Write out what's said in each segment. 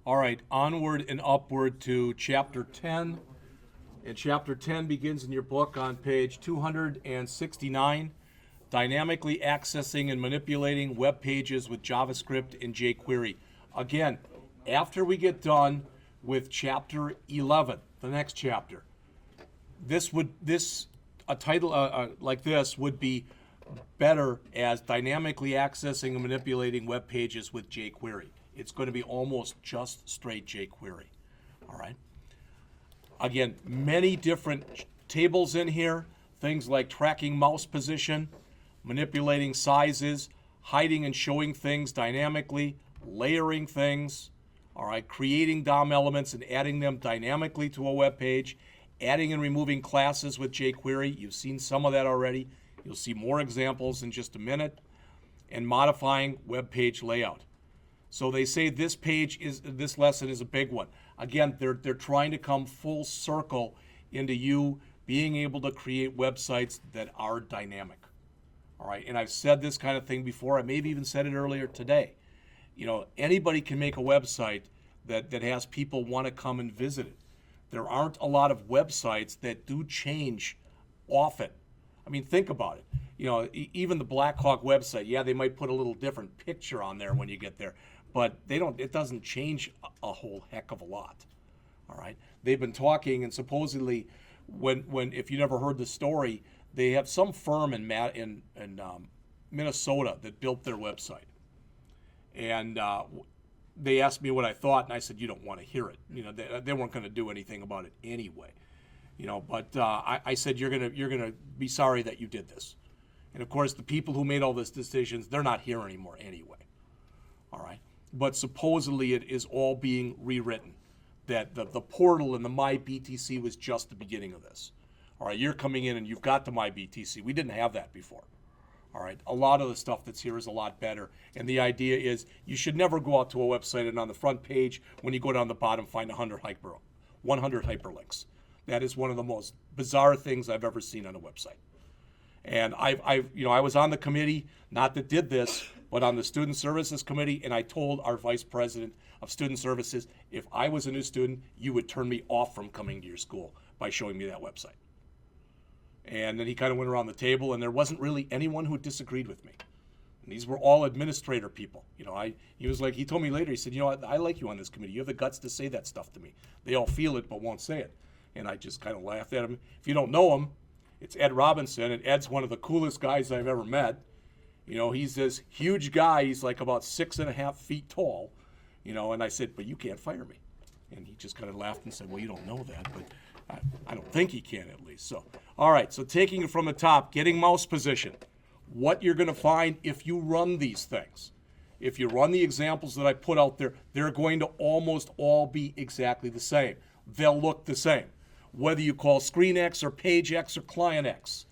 All right, onward and upward to Chapter 10. And Chapter 10 begins in your book on page 269, Dynamically Accessing and Manipulating Web Pages with JavaScript and jQuery. Again, after we get done with Chapter 11, the next chapter, a title like this would be better as Dynamically Accessing and Manipulating Web Pages with jQuery. It's going to be almost just straight jQuery. All right. Again, many different tables in here, things like tracking mouse position, manipulating sizes, hiding and showing things dynamically, layering things, all right, creating DOM elements and adding them dynamically to a web page, adding and removing classes with jQuery. You've seen some of that already. You'll see more examples in just a minute, and modifying web page layout. So they say this lesson is a big one. Again, they're trying to come full circle into you being able to create websites that are dynamic. All right, and I've said this kind of thing before. I maybe even said it earlier today. You know, anybody can make a website that has people want to come and visit it. There aren't a lot of websites that do change often. I mean, think about it. You know, even the Blackhawk website, yeah, they might put a little different picture on there when you get there, but it doesn't change a whole heck of a lot. All right. They've been talking, and supposedly when if you never heard the story, they have some firm in Minnesota that built their website. And they asked me what I thought, and I said, you don't want to hear it. You know, they weren't going to do anything about it anyway. You know, but I said, you're gonna be sorry that you did this. And of course, the people who made all these decisions, they're not here anymore anyway. All right. But supposedly it is all being rewritten. That the portal and the MyBTC was just the beginning of this. All right, you're coming in and you've got the MyBTC. We didn't have that before. All right, a lot of the stuff that's here is a lot better. And the idea is you should never go out to a website and on the front page, when you go down the bottom, find 100 hyperlinks. That is one of the most bizarre things I've ever seen on a website. And I was on the committee, not that did this, but on the Student Services Committee, and I told our Vice President of Student Services, if I was a new student, you would turn me off from coming to your school by showing me that website. And then he kind of went around the table, and there wasn't really anyone who disagreed with me. And these were all administrator people. You know, he told me later, he said, you know, I like you on this committee. You have the guts to say that stuff to me. They all feel it, but won't say it. And I just kind of laughed at him. If you don't know him, it's Ed Robinson, and Ed's one of the coolest guys I've ever met. You know, he's this huge guy. He's like about 6.5 feet tall. You know, and I said, but you can't fire me. And he just kind of laughed and said, well, you don't know that, but I don't think he can at least. So, all right, so taking it from the top, getting mouse position. What you're going to find if you run these things. If you run the examples that I put out there, they're going to almost all be exactly the same. They'll look the same. Whether you call Screen X or Page X or Client X,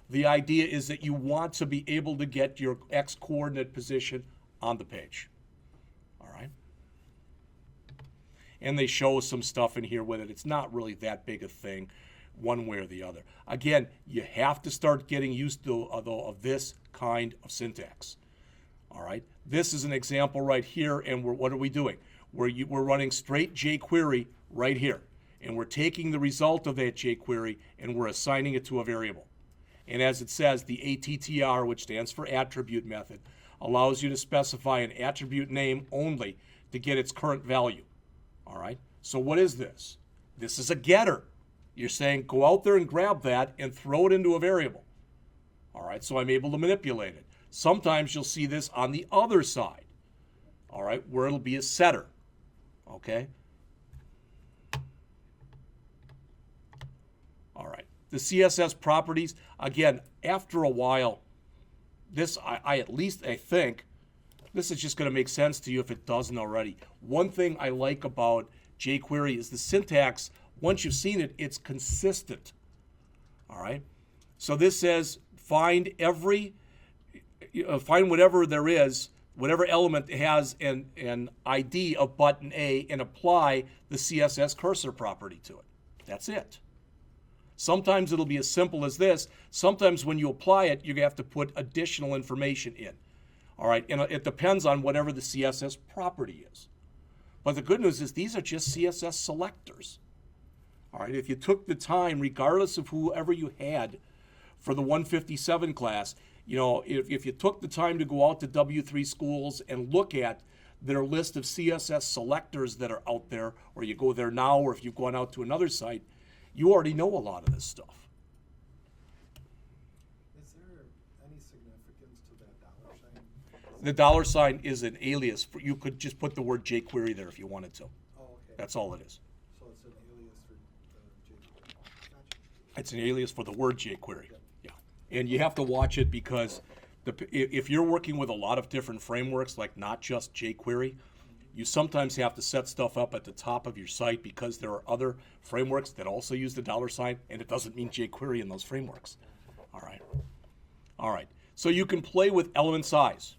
the idea is that you want to be able to get your X coordinate position on the page. All right? And they show some stuff in here with it. It's not really that big a thing one way or the other. Again, you have to start getting used to of this kind of syntax. All right? This is an example right here, and what are we doing? We're running straight jQuery right here. And we're taking the result of that jQuery and we're assigning it to a variable. And as it says, the ATTR, which stands for attribute method, allows you to specify an attribute name only to get its current value. All right? So what is this? This is a getter. You're saying go out there and grab that and throw it into a variable. All right? So I'm able to manipulate it. Sometimes you'll see this on the other side. All right? Where it'll be a setter. Okay? All right, the CSS properties, again, after a while, this, I think, this is just going to make sense to you if it doesn't already. One thing I like about jQuery is the syntax. Once you've seen it, it's consistent. All right, so this says find whatever there is, whatever element has an ID of button A, and apply the CSS cursor property to it. That's it. Sometimes it'll be as simple as this. Sometimes when you apply it, you have to put additional information in. All right, and it depends on whatever the CSS property is. But the good news is these are just CSS selectors. All right, if you took the time, regardless of whoever you had for the 157 class, if you took the time to go out to W3 schools and look at their list of CSS selectors that are out there, or you go there now, or if you've gone out to another site, you already know a lot of this stuff. Is there any significance to that dollar sign? The dollar sign is an alias. You could just put the word jQuery there if you wanted to. Oh, okay. That's all it is. So it's an alias for jQuery. Gotcha. It's an alias for the word jQuery. Yeah. And you have to watch it because if you're working with a lot of different frameworks, like not just jQuery, you sometimes have to set stuff up at the top of your site because there are other frameworks that also use the dollar sign, and it doesn't mean jQuery in those frameworks. All right. All right. So you can play with element size.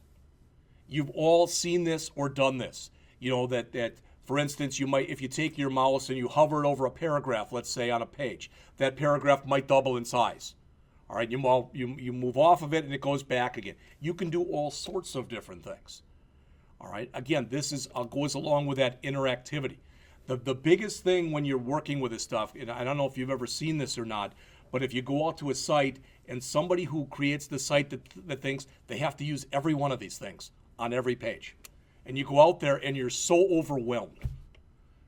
You've all seen this or done this. That for instance, you might, if you take your mouse and you hover it over a paragraph, let's say on a page, that paragraph might double in size. All right, you move off of it and it goes back again. You can do all sorts of different things. All right, again, this goes along with that interactivity. The biggest thing when you're working with this stuff, and I don't know if you've ever seen this or not, but if you go out to a site and somebody who creates the site that thinks they have to use every one of these things on every page, and you go out there and you're so overwhelmed.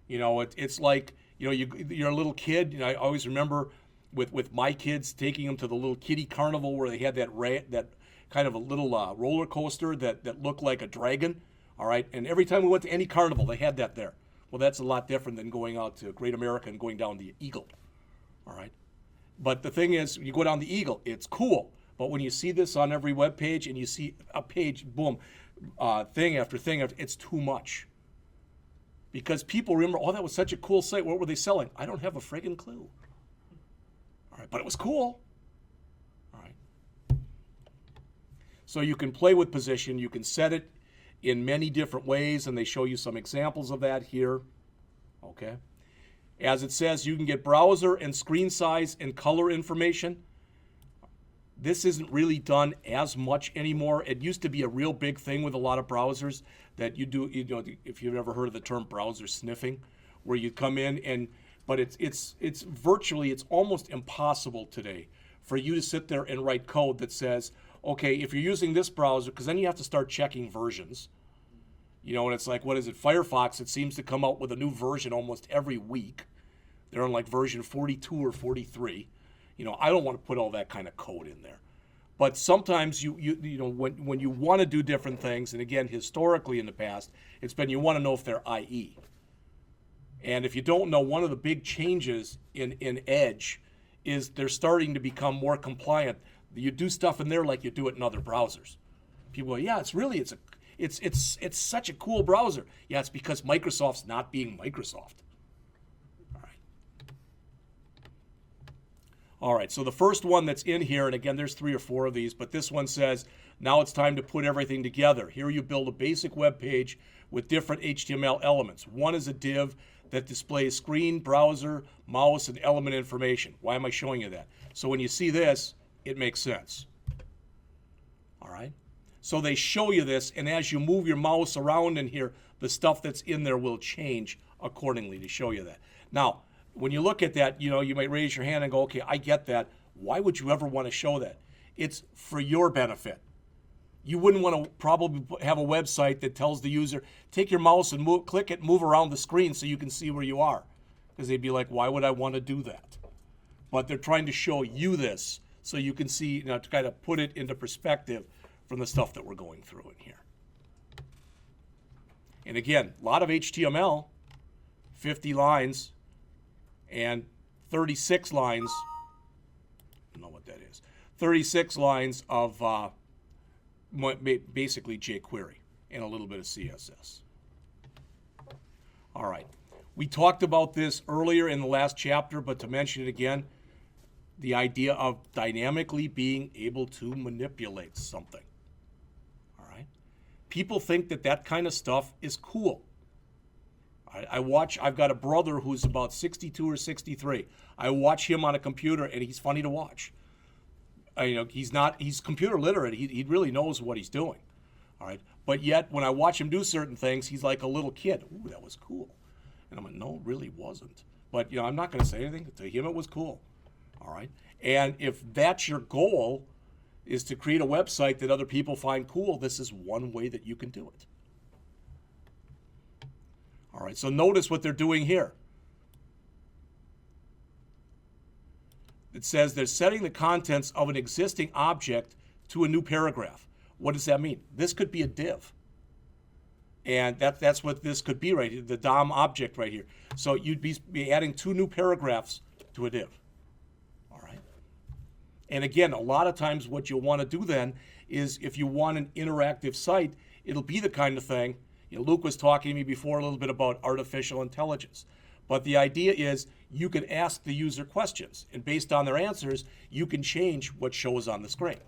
It's like, you're a little kid. I always remember with my kids taking them to the little kiddie carnival where they had that kind of a little roller coaster that looked like a dragon. All right, and every time we went to any carnival, they had that there. Well, that's a lot different than going out to Great America and going down the Eagle. All right, but the thing is, you go down the Eagle, it's cool. But when you see this on every web page and you see a page, boom, thing after thing, it's too much. Because people remember, oh, that was such a cool site. What were they selling? I don't have a friggin' clue. All right, but it was cool. All right. So you can play with position. You can set it in many different ways, and they show you some examples of that here. Okay. As it says, you can get browser and screen size and color information. This isn't really done as much anymore. It used to be a real big thing with a lot of browsers that you do, if you've ever heard of the term browser sniffing, where you come in but it's virtually, it's almost impossible today for you to sit there and write code that says, okay, if you're using this browser, because then you have to start checking versions. And it's like, what is it? Firefox, it seems to come out with a new version almost every week. They're on like version 42 or 43. I don't want to put all that kind of code in there. But sometimes when you want to do different things, and again, historically in the past, it's been you want to know if they're IE. And if you don't know, one of the big changes in Edge is they're starting to become more compliant. You do stuff in there like you do it in other browsers. People go, yeah, it's such a cool browser. Yeah, it's because Microsoft's not being Microsoft. All right, so the first one that's in here, and again, there's 3 or 4 of these, but this one says, now it's time to put everything together. Here you build a basic web page with different HTML elements. One is a div that displays screen, browser, mouse, and element information. Why am I showing you that? So when you see this, it makes sense. All right? So they show you this, and as you move your mouse around in here, the stuff that's in there will change accordingly to show you that. Now, when you look at that, you might raise your hand and go, okay, I get that. Why would you ever want to show that? It's for your benefit. You wouldn't want to probably have a website that tells the user, take your mouse and click it, move around the screen so you can see where you are. Because they'd be like, why would I want to do that? But they're trying to show you this so you can see, to kind of put it into perspective from the stuff that we're going through in here. And again, a lot of HTML, 50 lines, and 36 lines, I don't know what that is, 36 lines of basically jQuery and a little bit of CSS. All right. We talked about this earlier in the last chapter, but to mention it again, the idea of dynamically being able to manipulate something. All right. People think that kind of stuff is cool. I've got a brother who's about 62 or 63. I watch him on a computer, and he's funny to watch. He's computer literate. He really knows what he's doing. All right. But yet, when I watch him do certain things, he's like a little kid. Ooh, that was cool. And I'm like, no, it really wasn't. But, I'm not going to say anything. To him, it was cool. All right. And if that's your goal, is to create a website that other people find cool, this is one way that you can do it. All right. So notice what they're doing here. It says they're setting the contents of an existing object to a new paragraph. What does that mean? This could be a div. And that's what this could be right here, the DOM object right here. So you'd be adding 2 new paragraphs to a div. All right. And again, a lot of times what you'll want to do then is if you want an interactive site, it'll be the kind of thing, Luke was talking to me before a little bit about artificial intelligence. But the idea is you can ask the user questions, and based on their answers, you can change what shows on the screen.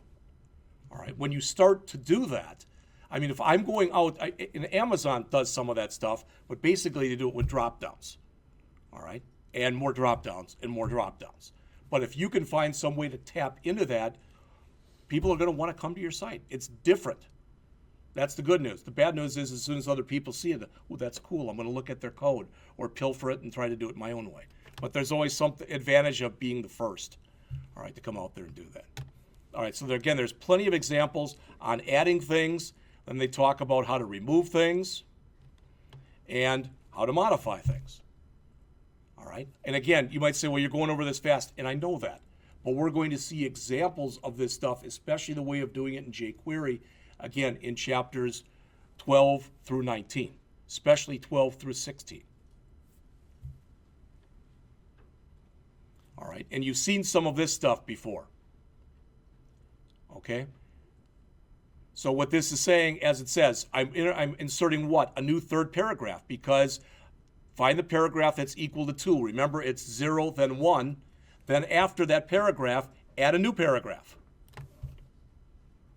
All right. When you start to do that, I mean, if I'm going out, and Amazon does some of that stuff, but basically they do it with drop downs. All right. And more drop downs and more drop downs. But if you can find some way to tap into that, people are going to want to come to your site. It's different. That's the good news. The bad news is as soon as other people see it, oh, that's cool. I'm going to look at their code or pilfer it and try to do it my own way. But there's always some advantage of being the first, all right, to come out there and do that. All right, so again, there's plenty of examples on adding things. Then they talk about how to remove things and how to modify things. All right, and again, you might say, well, you're going over this fast, and I know that. But we're going to see examples of this stuff, especially the way of doing it in jQuery, again, in chapters 12 through 19, especially 12 through 16. All right, and you've seen some of this stuff before. Okay? So what this is saying, as it says, I'm inserting what? A new third paragraph, because find the paragraph that's equal to 2. Remember, it's 0, then 1. Then after that paragraph, add a new paragraph.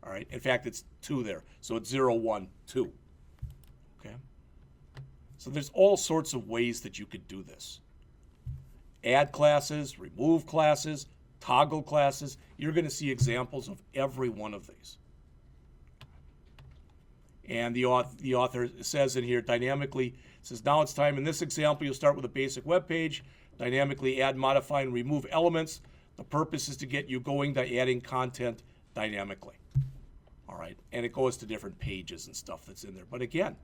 All right. In fact, it's 2 there. So it's 0, 1, 2. Okay. So there's all sorts of ways that you could do this. Add classes, remove classes, toggle classes. You're going to see examples of every one of these. And the author says in here, dynamically, says, now it's time. In this example, you'll start with a basic web page, dynamically add, modify, and remove elements. The purpose is to get you going by adding content dynamically. All right, and it goes to different pages and stuff that's in there. But again,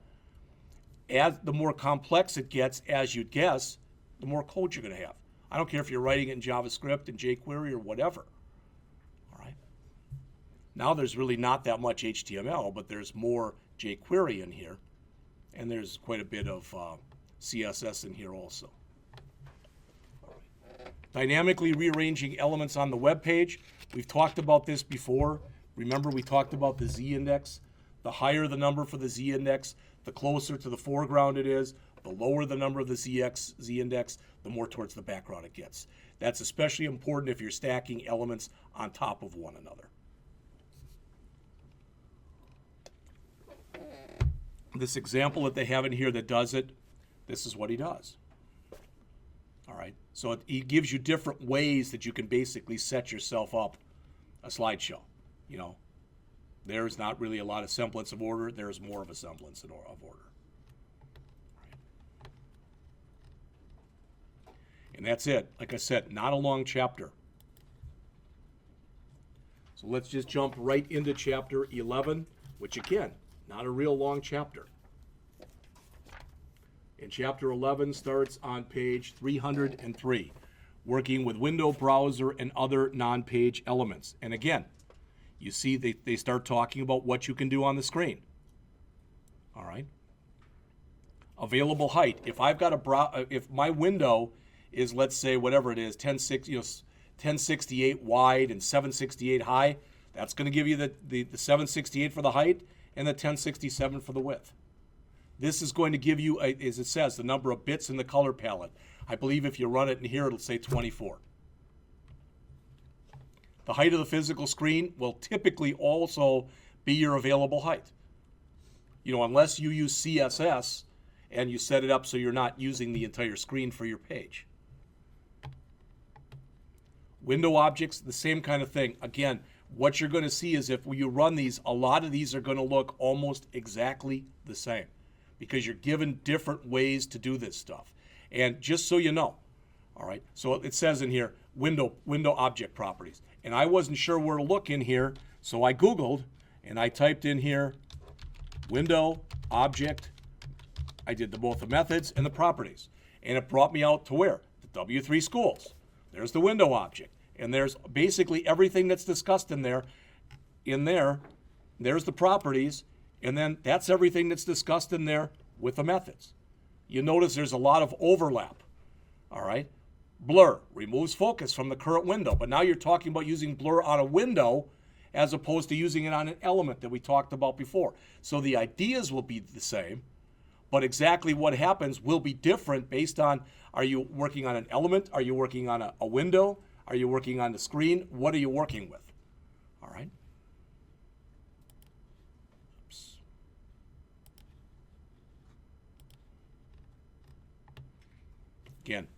as the more complex it gets, as you'd guess, the more code you're going to have. I don't care if you're writing it in JavaScript and jQuery or whatever. All right. Now there's really not that much HTML, but there's more jQuery in here, and there's quite a bit of CSS in here also. All right. Dynamically rearranging elements on the web page. We've talked about this before. Remember, we talked about the z-index. The higher the number for the z-index, the closer to the foreground it is. The lower the number of the z-index, the more towards the background it gets. That's especially important if you're stacking elements on top of one another. This example that they have in here that does it, this is what he does. All right, so he gives you different ways that you can basically set yourself up a slideshow. There's not really a lot of semblance of order. There's more of a semblance of order. And that's it. Like I said, not a long chapter. So let's just jump right into chapter 11, which again, not a real long chapter. And chapter 11 starts on page 303, working with window browser and other non-page elements. And again, you see they start talking about what you can do on the screen. All right. Available height. If I've got if my window is, let's say, whatever it is, 1068 wide and 768 high, that's going to give you the 768 for the height and the 1067 for the width. This is going to give you, as it says, the number of bits in the color palette. I believe if you run it in here, it'll say 24. The height of the physical screen will typically also be your available height. Unless you use CSS and you set it up so you're not using the entire screen for your page. Window objects, the same kind of thing. Again, what you're going to see is if you run these, a lot of these are going to look almost exactly the same because you're given different ways to do this stuff. And just so you know, all right, so it says in here, window object properties. And I wasn't sure where to look in here, so I Googled and I typed in here, window object. I did both the methods and the properties. And it brought me out to where? The W3 schools. There's the window object. And there's basically everything that's discussed in there. There's the properties. And then that's everything that's discussed in there with the methods. You notice there's a lot of overlap. All right? Blur removes focus from the current window. But now you're talking about using blur on a window as opposed to using it on an element that we talked about before. So the ideas will be the same, but exactly what happens will be different based on, are you working on an element? Are you working on a window? Are you working on the screen? What are you working with? All right. Oops. Again.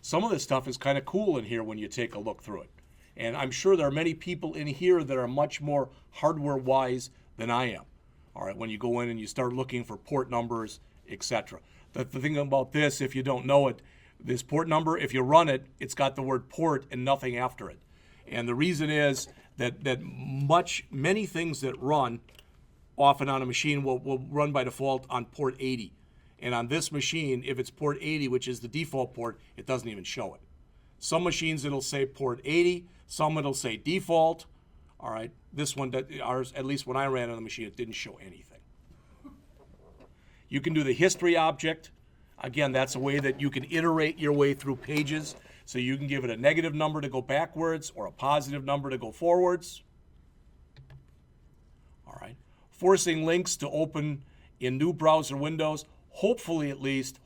Some of this stuff is kind of cool in here when you take a look through it. And I'm sure there are many people in here that are much more hardware-wise than I am. All right, when you go in and you start looking for port numbers, etc. The thing about this, if you don't know it, this port number, if you run it, it's got the word port and nothing after it. And the reason is that many things that run often on a machine will run by default on port 80. And on this machine, if it's port 80, which is the default port, it doesn't even show it. Some machines it'll say port 80, some it'll say default. All right, this one, ours, at least when I ran on the machine, it didn't show anything. You can do the history object. Again, that's a way that you can iterate your way through pages. So you can give it a negative number to go backwards or a positive number to go forwards. All right, forcing links to open in new browser windows. Hopefully, at least,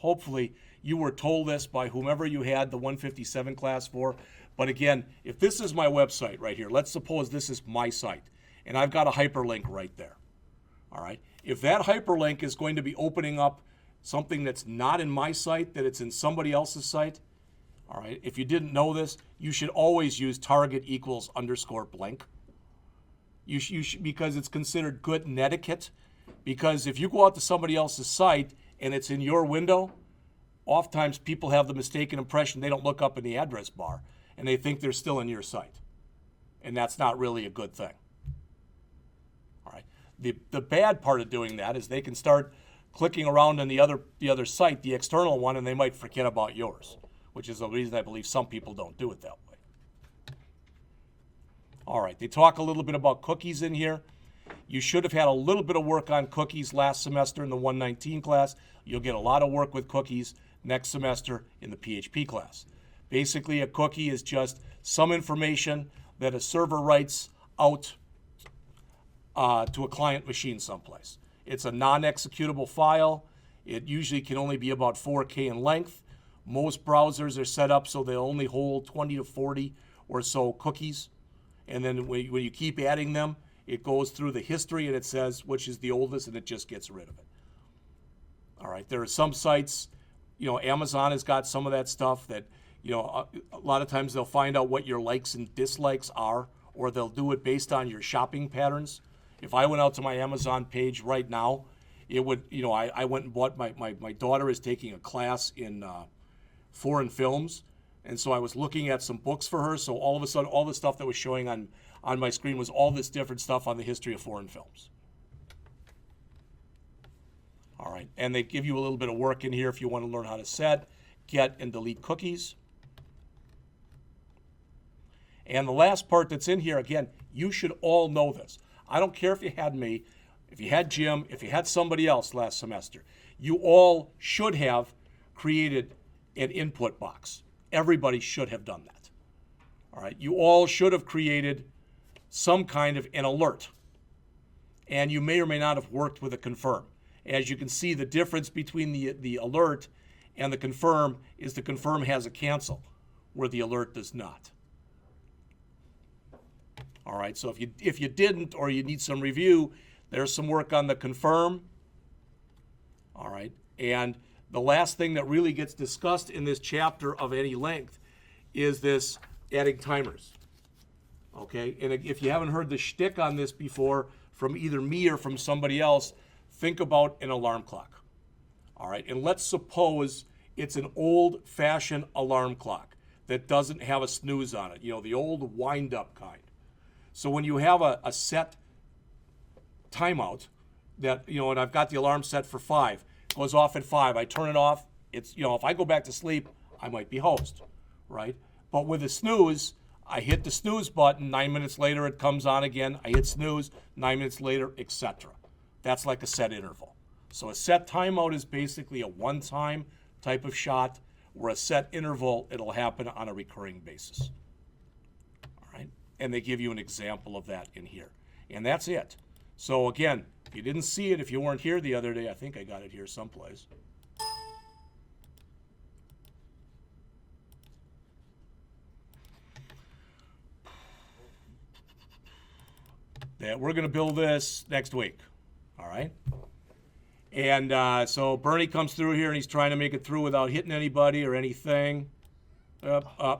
you were told this by whomever you had the 157 class for. But again, if this is my website right here, let's suppose this is my site, and I've got a hyperlink right there. All right. If that hyperlink is going to be opening up something that's not in my site, that it's in somebody else's site, all right, if you didn't know this, you should always use target equals _ blank. You should, because it's considered good etiquette. Because if you go out to somebody else's site and it's in your window, oftentimes people have the mistaken impression they don't look up in the address bar and they think they're still in your site. And that's not really a good thing. All right. The bad part of doing that is they can start clicking around on the other site, the external one, and they might forget about yours, which is the reason I believe some people don't do it that way. All right, they talk a little bit about cookies in here. You should have had a little bit of work on cookies last semester in the 119 class. You'll get a lot of work with cookies next semester in the PHP class. Basically, a cookie is just some information that a server writes out to a client machine someplace. It's a non-executable file. It usually can only be about 4K in length. Most browsers are set up so they only hold 20 to 40 or so cookies. And then when you keep adding them, it goes through the history and it says which is the oldest, and it just gets rid of it. All right, there are some sites, Amazon has got some of that stuff that, a lot of times they'll find out what your likes and dislikes are, or they'll do it based on your shopping patterns. If I went out to my Amazon page right now, it would, I went and bought, my daughter is taking a class in foreign films. And so I was looking at some books for her. So all of a sudden, all the stuff that was showing on my screen was all this different stuff on the history of foreign films. All right. And they give you a little bit of work in here if you want to learn how to set, get, and delete cookies. And the last part that's in here, again, you should all know this. I don't care if you had me, if you had Jim, if you had somebody else last semester. You all should have created an input box. Everybody should have done that. All right. You all should have created some kind of an alert. And you may or may not have worked with a confirm. As you can see, the difference between the alert and the confirm is the confirm has a cancel, where the alert does not. All right. So if you didn't, or you need some review, there's some work on the confirm. All right. And the last thing that really gets discussed in this chapter of any length is this adding timers. Okay, and if you haven't heard the shtick on this before from either me or from somebody else, think about an alarm clock. All right, and let's suppose it's an old-fashioned alarm clock that doesn't have a snooze on it, the old wind-up kind. So when you have a set timeout that, and I've got the alarm set for 5, it goes off at 5, I turn it off, it's, if I go back to sleep, I might be hosed, right? But with a snooze, I hit the snooze button, 9 minutes later it comes on again, I hit snooze, 9 minutes later, etc. That's like a set interval. So a set timeout is basically a one-time type of shot, where a set interval, it'll happen on a recurring basis. All right? And they give you an example of that in here. And that's it. So again, if you didn't see it, if you weren't here the other day, I think I got it here someplace. That we're going to build this next week. All right? And so Bernie comes through here and he's trying to make it through without hitting anybody or anything.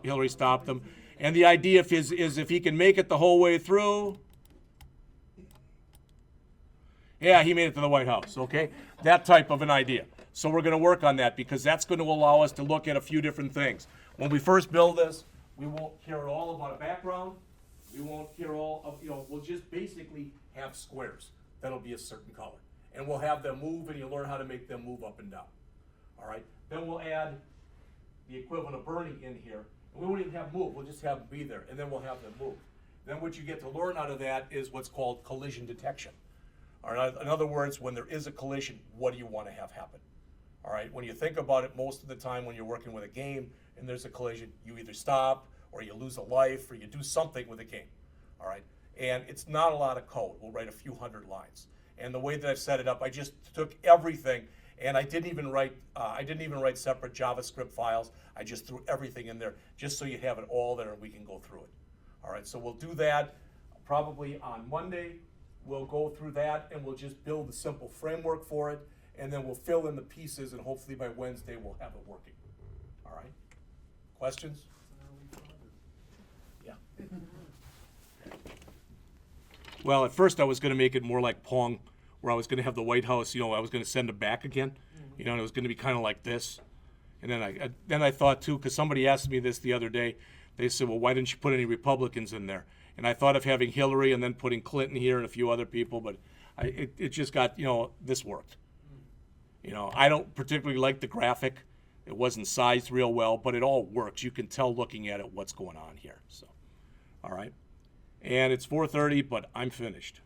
Hillary stopped him. And the idea is if he can make it the whole way through. Yeah, he made it to the White House, okay? That type of an idea. So we're going to work on that because that's going to allow us to look at a few different things. When we first build this, we won't care at all about a background. We won't care all of, we'll just basically have squares that'll be a certain color. And we'll have them move, and you'll learn how to make them move up and down. All right? Then we'll add the equivalent of Bernie in here. And we won't even have move. We'll just have them be there, and then we'll have them move. Then what you get to learn out of that is what's called collision detection. All right? In other words, when there is a collision, what do you want to have happen? All right? When you think about it, most of the time when you're working with a game and there's a collision, you either stop, or you lose a life, or you do something with the game. All right? And it's not a lot of code. We'll write a few hundred lines. And the way that I've set it up, I just took everything, and I didn't even write separate JavaScript files. I just threw everything in there, just so you have it all there and we can go through it. All right, so we'll do that probably on Monday. We'll go through that, and we'll just build a simple framework for it, and then we'll fill in the pieces, and hopefully by Wednesday we'll have it working. All right? Questions? Yeah. Well, at first I was going to make it more like Pong, where I was going to have the White House, I was going to send them back again, and it was going to be kind of like this. And then I thought, too, because somebody asked me this the other day, they said, well, why didn't you put any Republicans in there? And I thought of having Hillary and then putting Clinton here and a few other people, but it just got, this worked. I don't particularly like the graphic. It wasn't sized real well, but it all works. You can tell looking at it what's going on here. So, all right. And it's 4:30, but I'm finished.